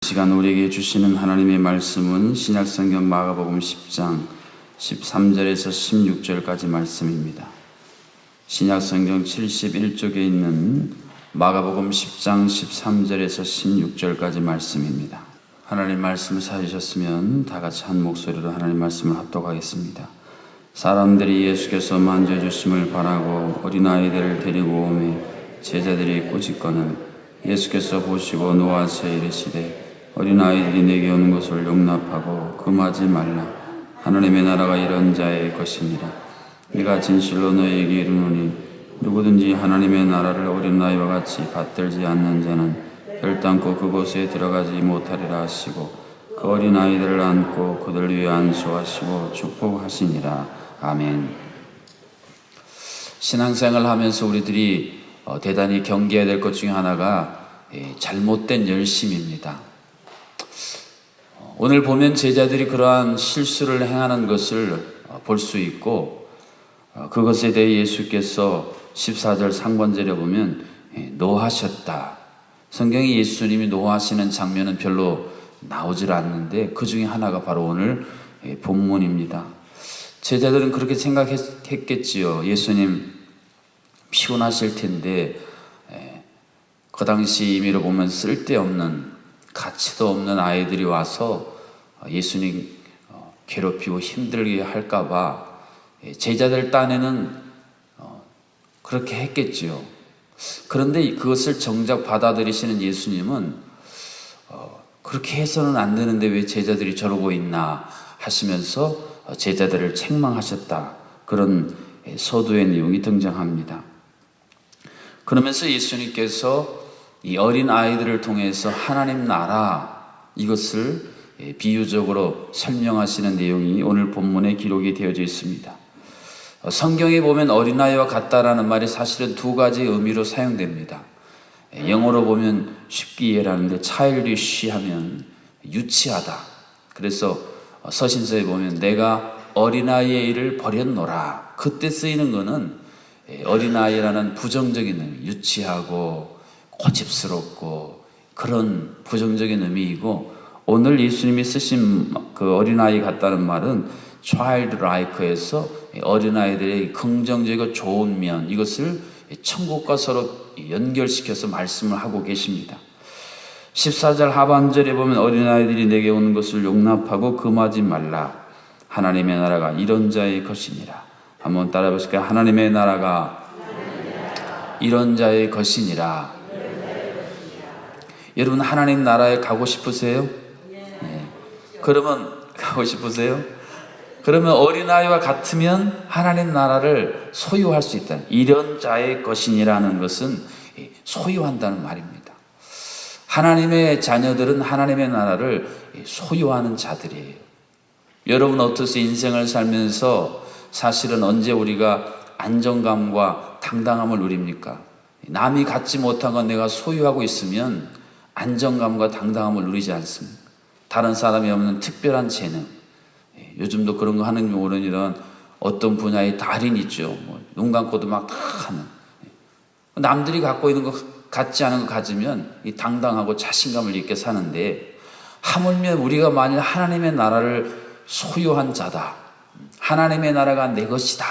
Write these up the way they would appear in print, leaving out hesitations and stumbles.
시간 우리에게 주시는 하나님의 말씀은 신약성경 마가복음 10장 13절에서 16절까지 말씀입니다. 신약성경 71쪽에 있는 마가복음 10장 13절에서 16절까지 말씀입니다. 하나님 말씀을 찾으셨으면 다 같이 한 목소리로 하나님 말씀을 합독하겠습니다. 사람들이 예수께서 만져주심을 바라고 어린아이들을 데리고 오매 제자들이 꾸짖거늘 예수께서 보시고 노하시어 이르시되 어린아이들이 내게 오는 것을 용납하고 금하지 말라. 하나님의 나라가 이런 자의 것이니라. 네가 진실로 너희에게 이르노니 누구든지 하나님의 나라를 어린아이와 같이 받들지 않는 자는 결단코 그곳에 들어가지 못하리라 하시고 그 어린아이들을 안고 그들 위에 안수하시고 축복하시니라. 아멘. 신앙생활을 하면서 우리들이 대단히 경계해야 될 것 중에 하나가 잘못된 열심입니다. 오늘 보면 제자들이 그러한 실수를 행하는 것을 볼 수 있고 그것에 대해 예수께서 14절 상반절에 보면 노하셨다. 성경에 예수님이 노하시는 장면은 별로 나오질 않는데 그 중에 하나가 바로 오늘 본문입니다. 제자들은 그렇게 생각했겠지요. 예수님 피곤하실 텐데 그 당시 의미로 보면 쓸데없는 가치도 없는 아이들이 와서 예수님 괴롭히고 힘들게 할까봐 제자들 딴에는 그렇게 했겠지요. 그런데 그것을 정작 받아들이시는 예수님은 그렇게 해서는 안 되는데 왜 제자들이 저러고 있나 하시면서 제자들을 책망하셨다. 그런 서두의 내용이 등장합니다. 그러면서 예수님께서 이 어린 아이들을 통해서 하나님 나라 이것을 비유적으로 설명하시는 내용이 오늘 본문에 기록이 되어져 있습니다. 성경에 보면 어린아이와 같다라는 말이 사실은 두 가지 의미로 사용됩니다. 영어로 보면 쉽게 이해를 하는데 childish 하면 유치하다. 그래서 서신서에 보면 내가 어린아이의 일을 버렸노라. 그때 쓰이는 거는 어린아이라는 부정적인 의미, 유치하고 고집스럽고 그런 부정적인 의미이고 오늘 예수님이 쓰신 그 어린아이 같다는 말은 childlike에서 어린아이들의 긍정적이고 좋은 면 이것을 천국과 서로 연결시켜서 말씀을 하고 계십니다. 14절 하반절에 보면 어린아이들이 내게 오는 것을 용납하고 금하지 말라. 하나님의 나라가 이런 자의 것이니라. 한번 따라해 보실까요? 하나님의 나라가 이런 자의 것이니라. 여러분 하나님 나라에 가고 싶으세요? 네. 그러면 가고 싶으세요? 그러면 어린아이와 같으면 하나님 나라를 소유할 수 있다. 이런 자의 것이니라는 것은 소유한다는 말입니다. 하나님의 자녀들은 하나님의 나라를 소유하는 자들이에요. 여러분 어떠세요? 인생을 살면서 사실은 언제 우리가 안정감과 당당함을 누립니까? 남이 갖지 못한 건 내가 소유하고 있으면 안정감과 당당함을 누리지 않습니다. 다른 사람이 없는 특별한 재능. 요즘도 그런 거 하는 모르는 이런 어떤 분야의 달인이 있죠. 눈 감고도 막 다 하는. 남들이 갖고 있는 거 갖지 않은 거 가지면 이 당당하고 자신감을 있게 사는데 하물며 우리가 만일 하나님의 나라를 소유한 자다. 하나님의 나라가 내 것이다.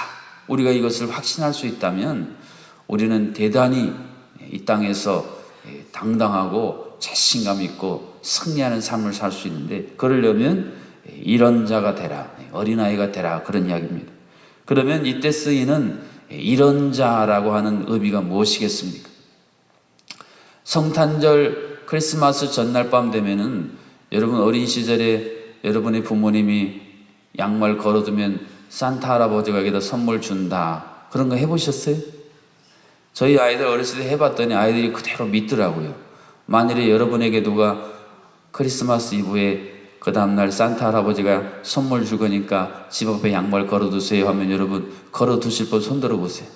우리가 이것을 확신할 수 있다면 우리는 대단히 이 땅에서 당당하고 자신감 있고 승리하는 삶을 살 수 있는데 그러려면 이런 자가 되라. 어린아이가 되라. 그런 이야기입니다. 그러면 이때 쓰이는 이런 자라고 하는 의미가 무엇이겠습니까? 성탄절 크리스마스 전날 밤 되면은 여러분 어린 시절에 여러분의 부모님이 양말 걸어두면 산타 할아버지가 여기다 선물 준다. 그런 거 해보셨어요? 저희 아이들 어렸을 때 해봤더니 아이들이 그대로 믿더라고요. 만일에 여러분에게 누가 크리스마스 이브에 그 다음날 산타 할아버지가 선물 줄 거니까 집 앞에 양말 걸어두세요 하면 여러분 걸어두실 분 손 들어보세요.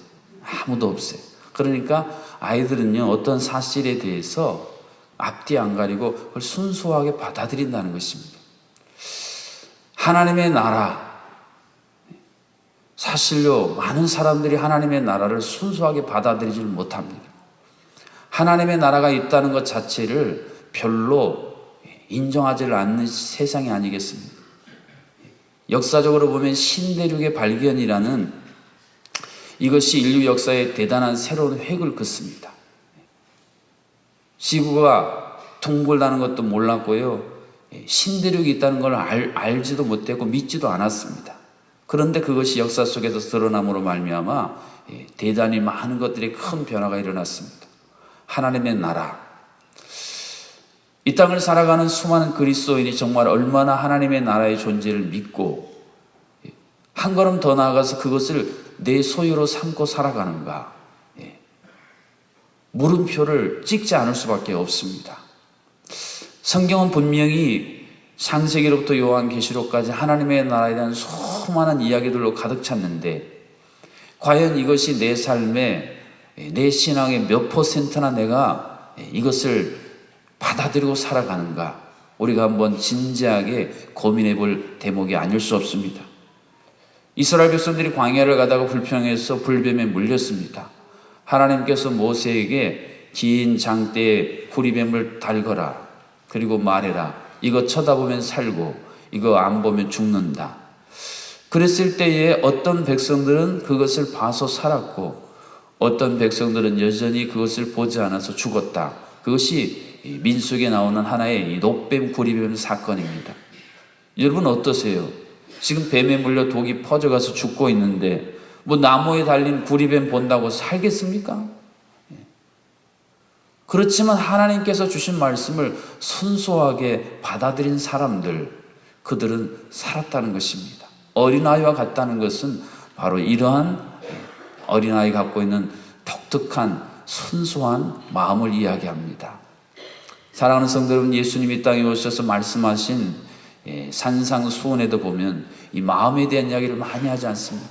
아무도 없어요. 그러니까 아이들은요 어떤 사실에 대해서 앞뒤 안 가리고 그걸 순수하게 받아들인다는 것입니다. 하나님의 나라 사실요 많은 사람들이 하나님의 나라를 순수하게 받아들이지 못합니다. 하나님의 나라가 있다는 것 자체를 별로 인정하지를 않는 세상이 아니겠습니까? 역사적으로 보면 신대륙의 발견이라는 이것이 인류 역사에 대단한 새로운 획을 긋습니다. 지구가 둥글다는 것도 몰랐고요. 신대륙이 있다는 걸 알지도 못했고 믿지도 않았습니다. 그런데 그것이 역사 속에서 드러남으로 말미암아 대단히 많은 것들이 큰 변화가 일어났습니다. 하나님의 나라, 이 땅을 살아가는 수많은 그리스도인이 정말 얼마나 하나님의 나라의 존재를 믿고 한 걸음 더 나아가서 그것을 내 소유로 삼고 살아가는가, 물음표를 찍지 않을 수밖에 없습니다. 성경은 분명히 창세기로부터 요한계시록까지 하나님의 나라에 대한 수많은 이야기들로 가득 찼는데 과연 이것이 내 삶의, 내 신앙의 몇 퍼센트나 내가 이것을 받아들이고 살아가는가, 우리가 한번 진지하게 고민해 볼 대목이 아닐 수 없습니다. 이스라엘 백성들이 광야를 가다가 불평해서 불뱀에 물렸습니다. 하나님께서 모세에게 긴 장대에 구리뱀을 달거라, 그리고 말해라, 이거 쳐다보면 살고 이거 안 보면 죽는다. 그랬을 때에 어떤 백성들은 그것을 봐서 살았고 어떤 백성들은 여전히 그것을 보지 않아서 죽었다. 그것이 민수기에 나오는 하나의 이 녹뱀 구리뱀 사건입니다. 여러분 어떠세요? 지금 뱀에 물려 독이 퍼져가서 죽고 있는데 뭐 나무에 달린 구리뱀 본다고 살겠습니까? 그렇지만 하나님께서 주신 말씀을 순수하게 받아들인 사람들, 그들은 살았다는 것입니다. 어린아이와 같다는 것은 바로 이러한 어린아이가 갖고 있는 독특한 순수한 마음을 이야기합니다. 사랑하는 성도 여러분, 예수님이 땅에 오셔서 말씀하신 산상수훈에도 보면 이 마음에 대한 이야기를 많이 하지 않습니까?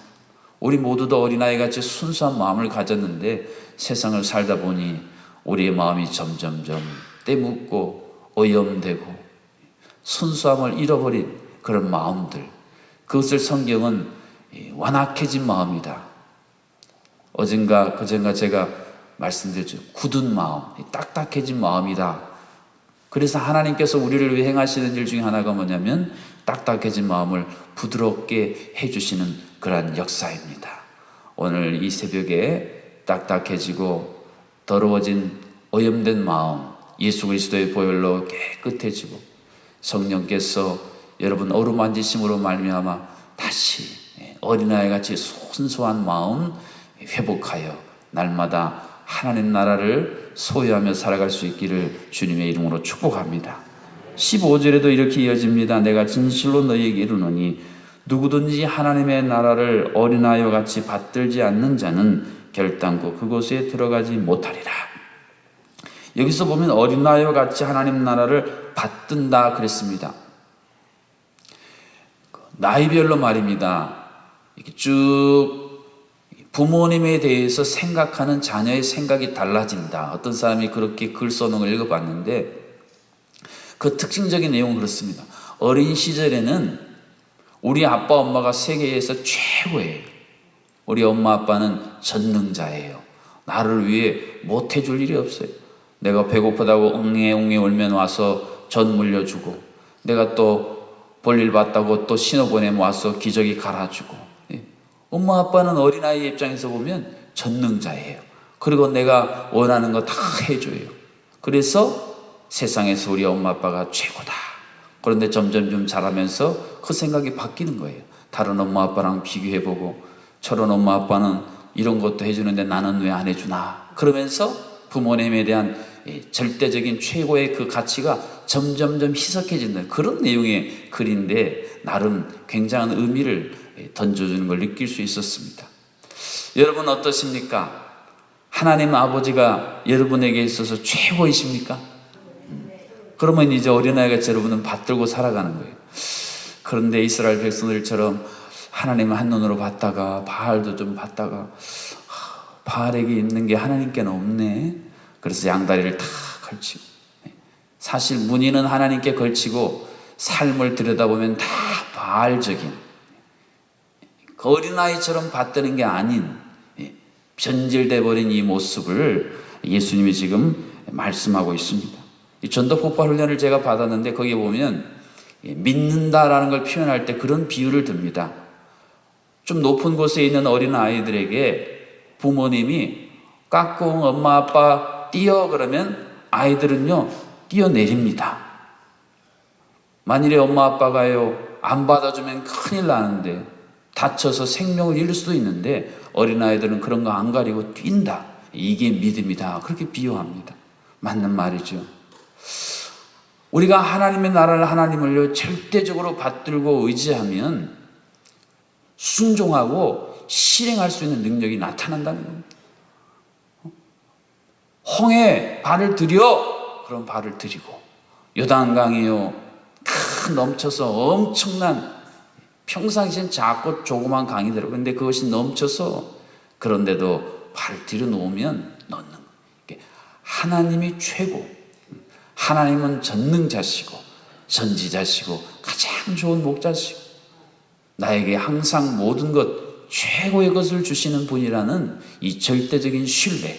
우리 모두도 어린아이같이 순수한 마음을 가졌는데 세상을 살다 보니 우리의 마음이 점점점 때묻고 오염되고 순수함을 잃어버린 그런 마음들, 그것을 성경은 완악해진 마음이다. 어젠가 그젠가 제가 말씀드렸죠. 굳은 마음, 딱딱해진 마음이다. 그래서 하나님께서 우리를 위해 행하시는 일 중에 하나가 뭐냐면 딱딱해진 마음을 부드럽게 해주시는 그러한 역사입니다. 오늘 이 새벽에 딱딱해지고 더러워진 오염된 마음, 예수 그리스도의 보혈로 깨끗해지고 성령께서 여러분 어루만지심으로 말미암아 다시 어린아이같이 순수한 마음 회복하여 날마다 하나님 나라를 소유하며 살아갈 수 있기를 주님의 이름으로 축복합니다. 15절에도 이렇게 이어집니다. 내가 진실로 너희에게 이르노니 누구든지 하나님의 나라를 어린아이와 같이 받들지 않는 자는 결단코 그곳에 들어가지 못하리라. 여기서 보면 어린아이와 같이 하나님 나라를 받든다 그랬습니다. 나이별로 말입니다. 이렇게 쭉 부모님에 대해서 생각하는 자녀의 생각이 달라진다. 어떤 사람이 그렇게 글 써놓은 걸 읽어봤는데 그 특징적인 내용은 그렇습니다. 어린 시절에는 우리 아빠 엄마가 세계에서 최고예요. 우리 엄마 아빠는 전능자예요. 나를 위해 못해줄 일이 없어요. 내가 배고프다고 웅해웅해 울면 와서 전 물려주고, 내가 또 볼일 봤다고 또 신호 보내면 와서 기저귀 갈아주고. 엄마 아빠는 어린아이 입장에서 보면 전능자예요. 그리고 내가 원하는 거 다 해줘요. 그래서 세상에서 우리 엄마 아빠가 최고다. 그런데 점점 좀 자라면서 그 생각이 바뀌는 거예요. 다른 엄마 아빠랑 비교해보고 저런 엄마 아빠는 이런 것도 해주는데 나는 왜 안 해주나. 그러면서 부모님에 대한 절대적인 최고의 그 가치가 점점점 희석해진다는 그런 내용의 글인데 나름 굉장한 의미를 던져주는 걸 느낄 수 있었습니다. 여러분 어떠십니까? 하나님 아버지가 여러분에게 있어서 최고이십니까? 그러면 이제 어린아이같이 여러분은 받들고 살아가는 거예요. 그런데 이스라엘 백성들처럼 하나님을 한눈으로 봤다가 바알도 좀 봤다가 바알에게 있는 게 하나님께는 없네. 그래서 양다리를 다 걸치고, 사실 문의는 하나님께 걸치고 삶을 들여다보면 다 바알적인 그 어린아이처럼 받드는 게 아닌 변질돼 버린 이 모습을 예수님이 지금 말씀하고 있습니다. 이 전도 폭발 훈련을 제가 받았는데 거기에 보면 믿는다라는 걸 표현할 때 그런 비유를 듭니다. 좀 높은 곳에 있는 어린 아이들에게 부모님이 까꿍 엄마 아빠 뛰어 그러면 아이들은요 뛰어내립니다. 만일에 엄마 아빠가요 안 받아주면 큰일 나는데 다쳐서 생명을 잃을 수도 있는데 어린아이들은 그런 거 안 가리고 뛴다. 이게 믿음이다. 그렇게 비유합니다. 맞는 말이죠. 우리가 하나님의 나라를 하나님을요 절대적으로 받들고 의지하면 순종하고 실행할 수 있는 능력이 나타난다는 겁니다. 홍해 발을 들여 그럼 발을 들이고 요단강이요 큰 넘쳐서 엄청난 평상시엔 작고 조그만 강이더라고요. 그런데 그것이 넘쳐서 그런데도 발을 들여놓으면 넣는 거예요. 하나님이 최고, 하나님은 전능자시고 전지자시고 가장 좋은 목자시고 나에게 항상 모든 것 최고의 것을 주시는 분이라는 이 절대적인 신뢰.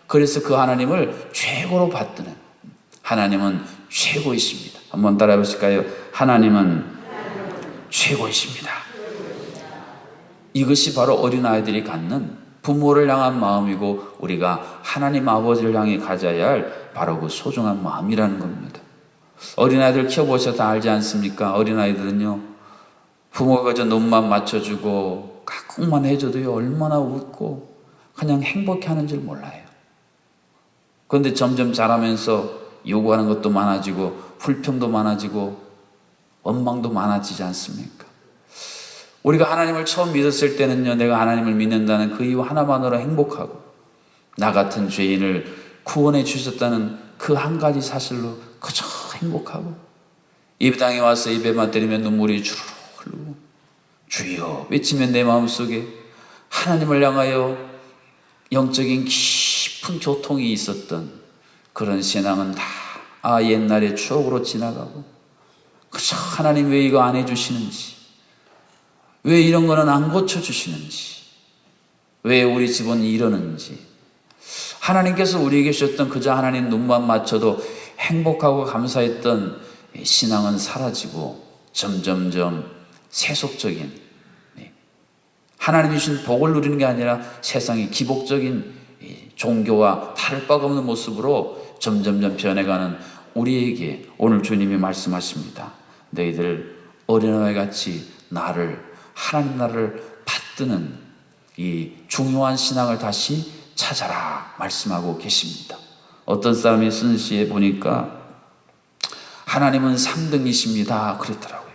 그래서 그 하나님을 최고로 받드는 하나님은 최고이십니다. 한번 따라해 보실까요? 하나님은 최고이십니다. 이것이 바로 어린아이들이 갖는 부모를 향한 마음이고 우리가 하나님 아버지를 향해 가져야 할 바로 그 소중한 마음이라는 겁니다. 어린아이들 키워보셔서 알지 않습니까? 어린아이들은요 부모가 그저 눈만 맞춰주고 까꿍만 해줘도요 얼마나 웃고 그냥 행복해하는 줄 몰라요. 그런데 점점 자라면서 요구하는 것도 많아지고 불평도 많아지고 원망도 많아지지 않습니까? 우리가 하나님을 처음 믿었을 때는요 내가 하나님을 믿는다는 그 이유 하나만으로 행복하고 나 같은 죄인을 구원해 주셨다는 그 한 가지 사실로 그저 행복하고 예배당에 와서 예배만 드리면 눈물이 주르륵 흐르고 주여 외치면 내 마음속에 하나님을 향하여 영적인 깊은 교통이 있었던 그런 신앙은 다 옛날의 추억으로 지나가고 그저 하나님 왜 이거 안 해주시는지 왜 이런 거는 안 고쳐주시는지 왜 우리 집은 이러는지 하나님께서 우리에게 주셨던 그저 하나님 눈만 맞춰도 행복하고 감사했던 신앙은 사라지고 점점점 세속적인 하나님이 주신 복을 누리는 게 아니라 세상의 기복적인 종교와 다를 바가 없는 모습으로 점점점 변해가는 우리에게 오늘 주님이 말씀하십니다. 너희들 어린아이같이 하나님 나라를 받드는 이 중요한 신앙을 다시 찾아라 말씀하고 계십니다. 어떤 사람이 쓴 시에 보니까 하나님은 3등이십니다 그랬더라고요.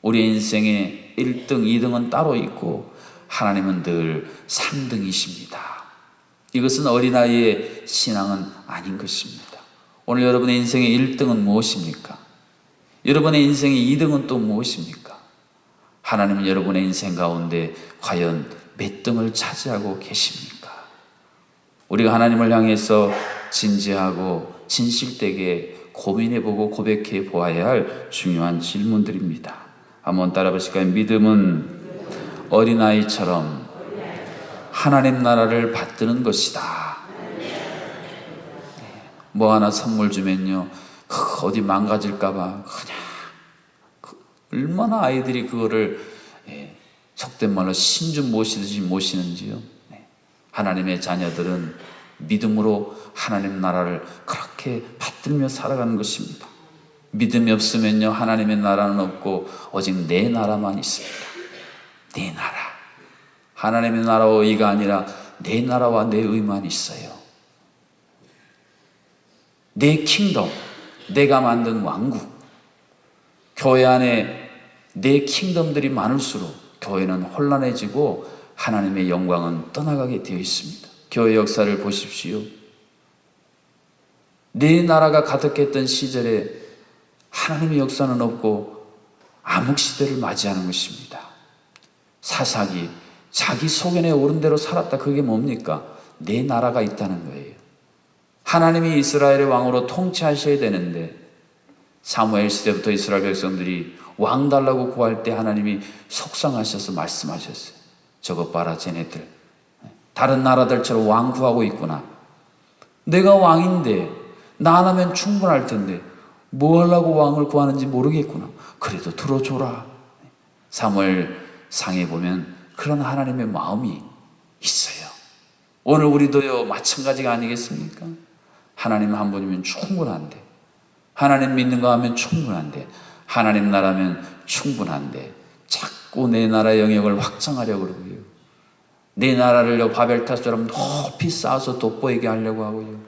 우리 인생에 1등, 2등은 따로 있고 하나님은 늘 3등이십니다. 이것은 어린아이의 신앙은 아닌 것입니다. 오늘 여러분의 인생의 1등은 무엇입니까? 여러분의 인생의 2등은 또 무엇입니까? 하나님은 여러분의 인생 가운데 과연 몇 등을 차지하고 계십니까? 우리가 하나님을 향해서 진지하고 진실되게 고민해보고 고백해 보아야 할 중요한 질문들입니다. 한번 따라 보실까요? 믿음은 어린아이처럼 하나님 나라를 받드는 것이다. 뭐 하나 선물 주면요 어디 망가질까봐 그냥 얼마나 아이들이 그거를 속된 말로 신주 모시듯이 모시는지요. 하나님의 자녀들은 믿음으로 하나님 나라를 그렇게 받들며 살아가는 것입니다. 믿음이 없으면요 하나님의 나라는 없고 오직 내 나라만 있습니다. 내 나라. 하나님의 나라와 의가 아니라 내 나라와 내 의만 있어요. 내 킹덤, 내가 만든 왕국. 교회 안에 내 킹덤들이 많을수록 교회는 혼란해지고 하나님의 영광은 떠나가게 되어 있습니다. 교회 역사를 보십시오. 내 나라가 가득했던 시절에 하나님의 역사는 없고 암흑시대를 맞이하는 것입니다. 사사기, 자기 소견에 오른 대로 살았다. 그게 뭡니까? 내 나라가 있다는 거예요. 하나님이 이스라엘의 왕으로 통치하셔야 되는데 사무엘 시대부터 이스라엘 백성들이 왕 달라고 구할 때 하나님이 속상하셔서 말씀하셨어요. 저것 봐라 쟤네들 다른 나라들처럼 왕 구하고 있구나. 내가 왕인데 나 하나면 충분할 텐데 뭐 하려고 왕을 구하는지 모르겠구나. 그래도 들어줘라. 사무엘 상에 보면 그런 하나님의 마음이 있어요. 오늘 우리도요 마찬가지가 아니겠습니까? 하나님 한 분이면 충분한데, 하나님 믿는 거 하면 충분한데, 하나님 나라면 충분한데 자꾸 내 나라 영역을 확장하려고 그러고요. 내 나라를 바벨탑처럼 높이 쌓아서 돋보이게 하려고 하고요.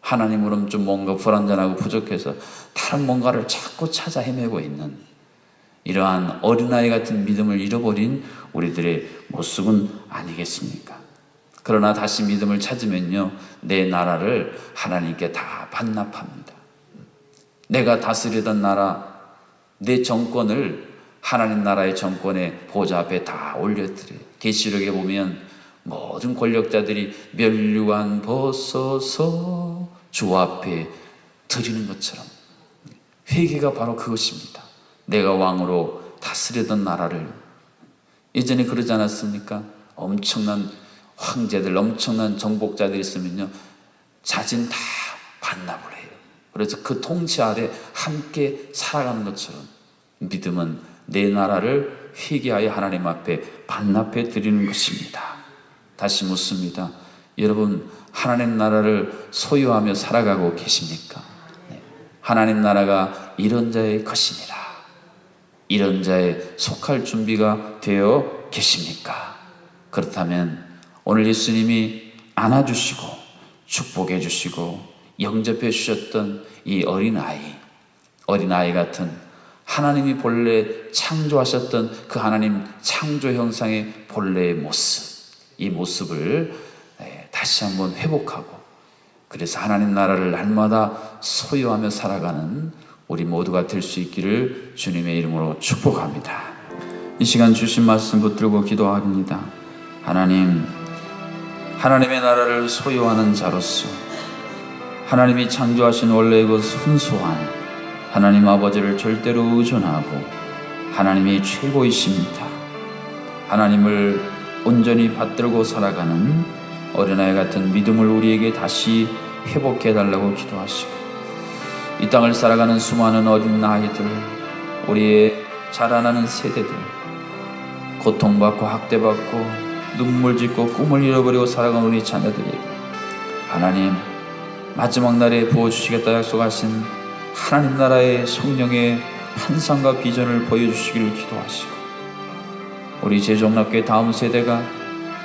하나님으로는 좀 뭔가 불완전하고 부족해서 다른 뭔가를 자꾸 찾아 헤매고 있는 이러한 어린아이 같은 믿음을 잃어버린 우리들의 모습은 아니겠습니까? 그러나 다시 믿음을 찾으면요, 내 나라를 하나님께 다 반납합니다. 내가 다스리던 나라, 내 정권을 하나님 나라의 정권의 보좌 앞에 다 올려드려요. 계시록에 보면 모든 권력자들이 면류관 벗어서 주 앞에 드리는 것처럼 회개가 바로 그것입니다. 내가 왕으로 다스리던 나라를, 예전에 그러지 않았습니까? 엄청난 황제들, 엄청난 정복자들이 있으면요 자진 다 반납을 해요. 그래서 그 통치 아래 함께 살아가는 것처럼 믿음은 내 나라를 회개하여 하나님 앞에 반납해 드리는 것입니다. 다시 묻습니다. 여러분, 하나님 나라를 소유하며 살아가고 계십니까? 하나님 나라가 이런 자의 것이니라. 이런 자에 속할 준비가 되어 계십니까? 그렇다면 오늘 예수님이 안아주시고 축복해 주시고 영접해 주셨던 이 어린아이 같은 하나님이 본래 창조하셨던 그 하나님 창조 형상의 본래의 모습, 이 모습을 다시 한번 회복하고, 그래서 하나님 나라를 날마다 소유하며 살아가는 우리 모두가 될 수 있기를 주님의 이름으로 축복합니다. 이 시간 주신 말씀 붙들고 기도합니다. 하나님의 나라를 소유하는 자로서 하나님이 창조하신 원래의 그 순수한 하나님 아버지를 절대로 의존하고 하나님이 최고이십니다. 하나님을 온전히 받들고 살아가는 어린아이 같은 믿음을 우리에게 다시 회복해 달라고 기도하시고, 이 땅을 살아가는 수많은 어린 아이들, 우리의 자라나는 세대들, 고통받고 학대받고 눈물 짓고 꿈을 잃어버리고 살아가는 우리 자녀들에게 하나님 마지막 날에 부어주시겠다 약속하신 하나님 나라의 성령의 환상과 비전을 보여주시기를 기도하시고, 우리 제종합교회 다음 세대가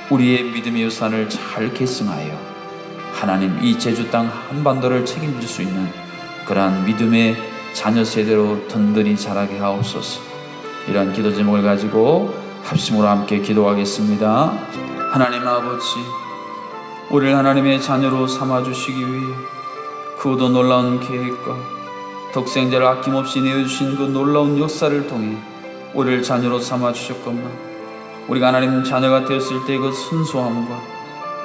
우리의 믿음의 유산을 잘 계승하여 하나님 이 제주 땅 한반도를 책임질 수 있는 그러한 믿음의 자녀 세대로 든든히 자라게 하옵소서. 이러한 기도 제목을 가지고 합심으로 함께 기도하겠습니다. 하나님 아버지, 우리를 하나님의 자녀로 삼아주시기 위해 그도 놀라운 계획과 독생자를 아낌없이 내어주신 그 놀라운 역사를 통해 우리를 자녀로 삼아주셨건만, 우리가 하나님 자녀가 되었을 때 그 순수함과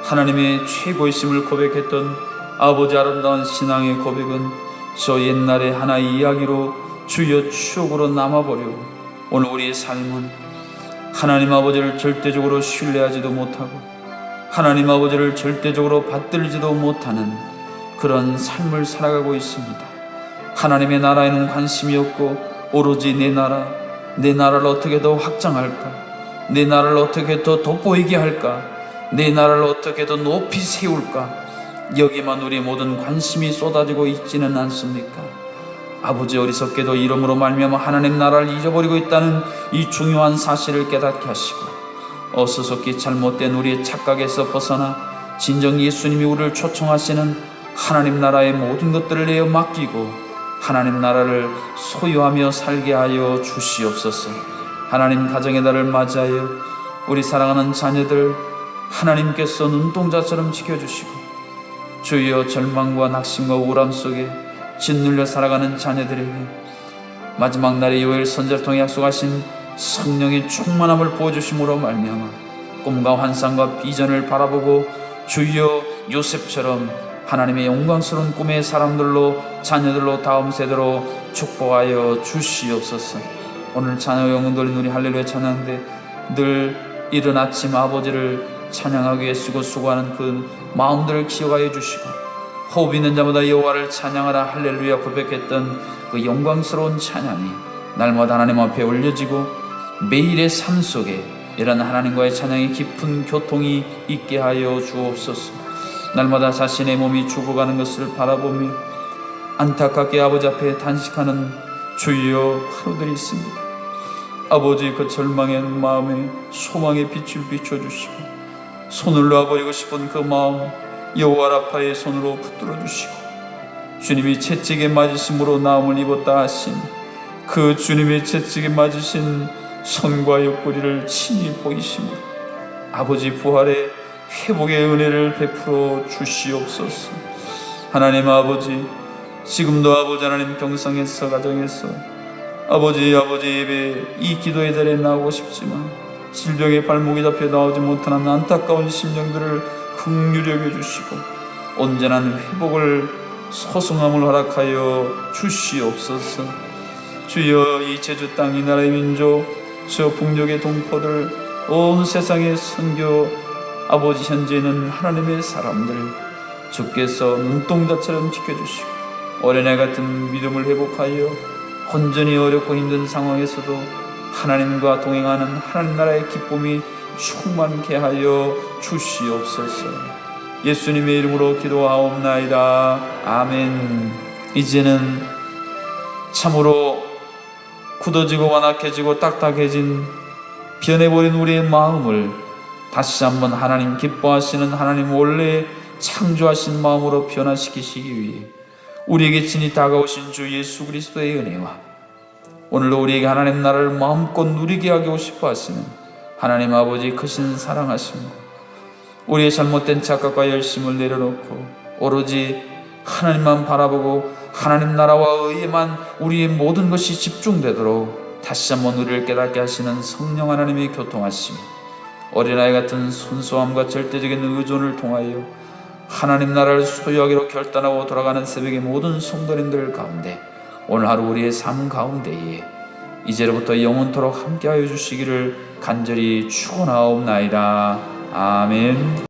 하나님의 최고이심을 고백했던 아버지 아름다운 신앙의 고백은 저 옛날의 하나의 이야기로 주여 추억으로 남아버리고, 오늘 우리의 삶은 하나님 아버지를 절대적으로 신뢰하지도 못하고 하나님 아버지를 절대적으로 받들지도 못하는 그런 삶을 살아가고 있습니다. 하나님의 나라에는 관심이 없고 오로지 내 나라를 어떻게 더 확장할까, 내 나라를 어떻게 더 돋보이게 할까, 내 나라를 어떻게 더 높이 세울까, 여기만 우리의 모든 관심이 쏟아지고 있지는 않습니까? 아버지, 어리석게도 이름으로 말미암아 하나님 나라를 잊어버리고 있다는 이 중요한 사실을 깨닫게 하시고, 어수선히 잘못된 우리의 착각에서 벗어나 진정 예수님이 우리를 초청하시는 하나님 나라의 모든 것들을 내어 맡기고 하나님 나라를 소유하며 살게 하여 주시옵소서. 하나님 가정의 달을 맞이하여 우리 사랑하는 자녀들 하나님께서 눈동자처럼 지켜주시고, 주여 절망과 낙심과 우울함 속에 짓눌려 살아가는 자녀들에게 마지막 날에 요엘 선지자를 통해 약속하신 성령의 충만함을 부어주심으로 말미암아 꿈과 환상과 비전을 바라보고 주여 요셉처럼 하나님의 영광스러운 꿈의 사람들로, 자녀들로, 다음 세대로 축복하여 주시옵소서. 오늘 자녀 영혼 돌린 우리 할렐루야 찬양인데 늘 이른 아침 아버지를 찬양하기 위해 쓰고 수고하는 그 마음들을 기억하여 주시고, 호흡 있는 자마다 여호와를 찬양하라 할렐루야 고백했던 그 영광스러운 찬양이 날마다 하나님 앞에 올려지고 매일의 삶 속에 이런 하나님과의 찬양의 깊은 교통이 있게 하여 주옵소서. 날마다 자신의 몸이 죽어가는 것을 바라보며 안타깝게 아버지 앞에 단식하는 주여 하루들이 있습니다. 아버지 그 절망의 마음에 소망의 빛을 비춰주시고 손을 놔버리고 싶은 그 마음 여호와 라파의 손으로 붙들어 주시고 주님이 채찍에 맞으심으로 나음을 입었다 하신 그 주님의 채찍에 맞으신 손과 옆구리를 친히 보이시며 아버지 부활의 회복의 은혜를 베풀어 주시옵소서. 하나님 아버지 지금도 아버지 하나님 병상에서 가정에서 아버지 예배 이 기도의 자리에 나오고 싶지만 질병의 발목이 잡혀 나오지 못하는 안타까운 심령들을 긍휼히 여겨주시고 온전한 회복을 소승함을 허락하여 주시옵소서. 주여 이 제주 땅 이 나라의 민족 저 북녘의 동포들 온 세상의 선교 아버지 현재 있는 하나님의 사람들 주께서 눈동자처럼 지켜주시고 어린애 같은 믿음을 회복하여 혼전히 어렵고 힘든 상황에서도 하나님과 동행하는 하나님 나라의 기쁨이 충만케 하여 주시옵소서. 예수님의 이름으로 기도하옵나이다. 아멘. 이제는 참으로 굳어지고 완악해지고 딱딱해진 변해버린 우리의 마음을 다시 한번 하나님 기뻐하시는 하나님 원래 창조하신 마음으로 변화시키시기 위해 우리에게 친히 다가오신 주 예수 그리스도의 은혜와 오늘도 우리에게 하나님 나라를 마음껏 누리게 하고 싶어 하시는 하나님 아버지 크신 사랑하심과 우리의 잘못된 착각과 열심을 내려놓고 오로지 하나님만 바라보고 하나님 나라와 의에만 우리의 모든 것이 집중되도록 다시 한번 우리를 깨닫게 하시는 성령 하나님의 교통하심 어린아이 같은 순수함과 절대적인 의존을 통하여 하나님 나라를 소유하기로 결단하고 돌아가는 새벽의 모든 성도님들 가운데 오늘 하루 우리의 삶 가운데에 이제로부터 영원토록 함께하여 주시기를 간절히 축원하옵나이다. 아멘.